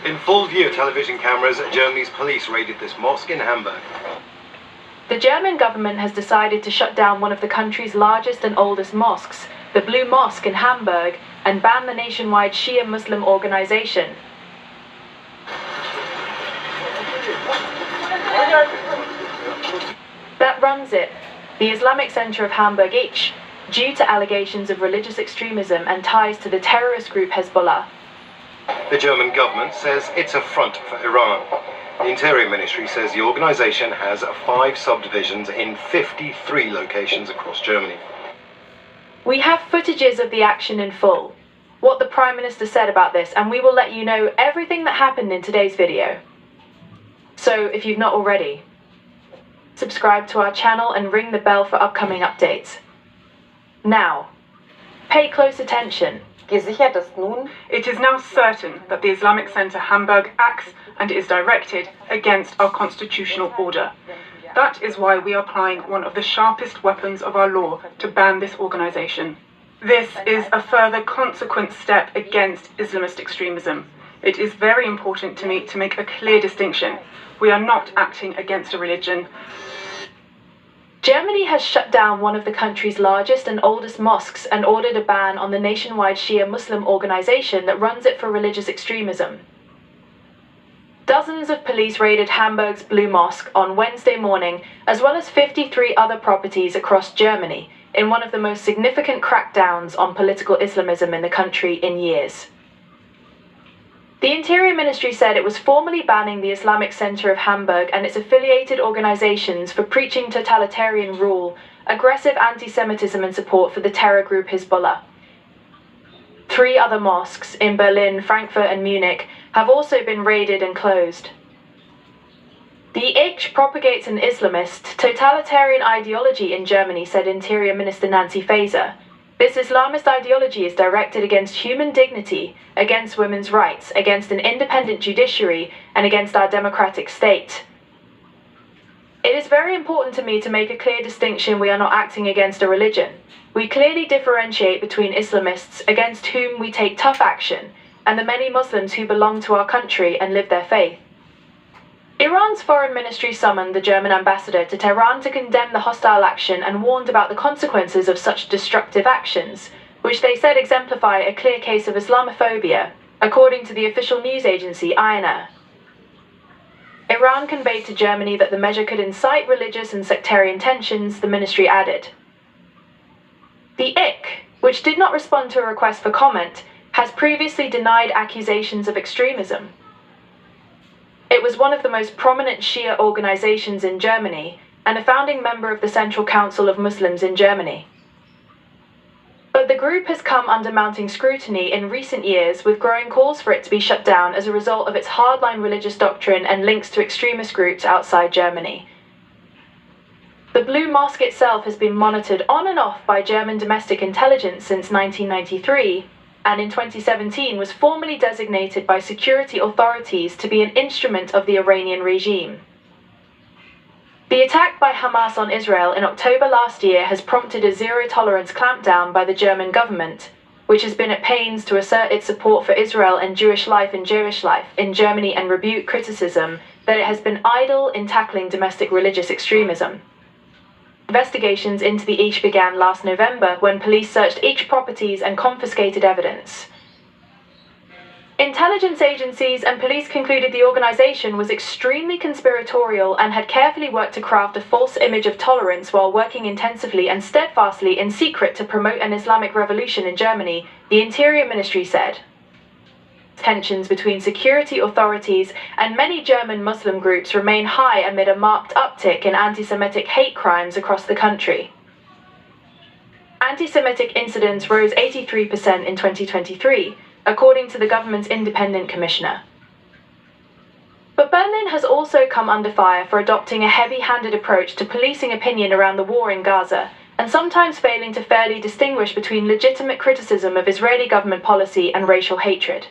In full view of television cameras, Germany's police raided this mosque in Hamburg. The German government has decided to shut down one of the country's largest and oldest mosques, the Blue Mosque in Hamburg, and ban the nationwide Shia Muslim organization. That runs it, the Islamic Center of Hamburg Each, due to allegations of religious extremism and ties to the terrorist group Hezbollah. The German government says it's a front for Iran. The Interior Ministry says the organization has 5 subdivisions in 53 locations across Germany. We have footages of the action in full, what the Prime Minister said about this, and we will let you know everything that happened in today's video. So, if you've not already, subscribe to our channel and ring the bell for upcoming updates. Now, pay close attention. It is now certain that the Islamic Center Hamburg acts and is directed against our constitutional order. That is why we are applying one of the sharpest weapons of our law to ban this organization. This is a further consequent step against Islamist extremism. It is very important to me to make a clear distinction. We are not acting against a religion. Germany has shut down one of the country's largest and oldest mosques and ordered a ban on the nationwide Shia Muslim organization that runs it for religious extremism. Dozens of police raided Hamburg's Blue Mosque on Wednesday morning, as well as 53 other properties across Germany, in one of the most significant crackdowns on political Islamism in the country in years. The Interior Ministry said it was formally banning the Islamic Center of Hamburg and its affiliated organizations for preaching totalitarian rule, aggressive anti-Semitism and support for the terror group Hezbollah. 3 other mosques in Berlin, Frankfurt and Munich have also been raided and closed. The Ich propagates an Islamist, totalitarian ideology in Germany, said Interior Minister Nancy Faeser. This Islamist ideology is directed against human dignity, against women's rights, against an independent judiciary, and against our democratic state. It is very important to me to make a clear distinction. We are not acting against a religion. We clearly differentiate between Islamists, against whom we take tough action, and the many Muslims who belong to our country and live their faith. Iran's foreign ministry summoned the German ambassador to Tehran to condemn the hostile action and warned about the consequences of such destructive actions, which they said exemplify a clear case of Islamophobia, according to the official news agency INA. Iran conveyed to Germany that the measure could incite religious and sectarian tensions, the ministry added. The Ich, which did not respond to a request for comment, has previously denied accusations of extremism. It was one of the most prominent Shia organizations in Germany and a founding member of the Central Council of Muslims in Germany. But the group has come under mounting scrutiny in recent years, with growing calls for it to be shut down as a result of its hardline religious doctrine and links to extremist groups outside Germany. The Blue Mosque itself has been monitored on and off by German domestic intelligence since 1993, and in 2017 was formally designated by security authorities to be an instrument of the Iranian regime. The attack by Hamas on Israel in October last year has prompted a zero-tolerance clampdown by the German government, which has been at pains to assert its support for Israel and Jewish life in Germany and rebuke criticism that it has been idle in tackling domestic religious extremism. Investigations into the Ich began last November when police searched Ich properties and confiscated evidence. Intelligence agencies and police concluded the organization was extremely conspiratorial and had carefully worked to craft a false image of tolerance while working intensively and steadfastly in secret to promote an Islamic revolution in Germany, the Interior Ministry said. Tensions between security authorities and many German Muslim groups remain high amid a marked uptick in anti-Semitic hate crimes across the country. Anti-Semitic incidents rose 83% in 2023, according to the government's independent commissioner. But Berlin has also come under fire for adopting a heavy-handed approach to policing opinion around the war in Gaza, and sometimes failing to fairly distinguish between legitimate criticism of Israeli government policy and racial hatred.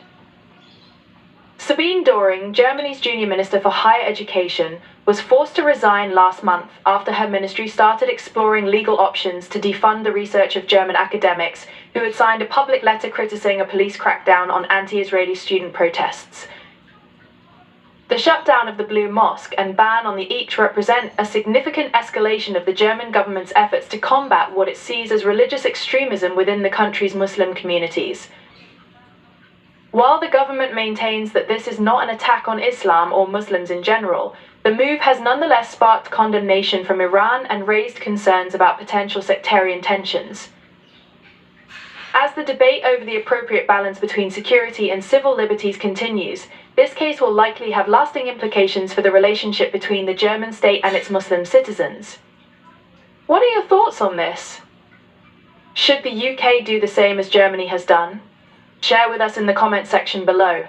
Sabine Doring, Germany's junior minister for higher education, was forced to resign last month after her ministry started exploring legal options to defund the research of German academics who had signed a public letter criticizing a police crackdown on anti-Israeli student protests. The shutdown of the Blue Mosque and ban on the each represent a significant escalation of the German government's efforts to combat what it sees as religious extremism within the country's Muslim communities. While the government maintains that this is not an attack on Islam or Muslims in general, the move has nonetheless sparked condemnation from Iran and raised concerns about potential sectarian tensions. As the debate over the appropriate balance between security and civil liberties continues, this case will likely have lasting implications for the relationship between the German state and its Muslim citizens. What are your thoughts on this? Should the UK do the same as Germany has done? Share with us in the comment section below.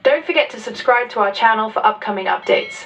Don't forget to subscribe to our channel for upcoming updates.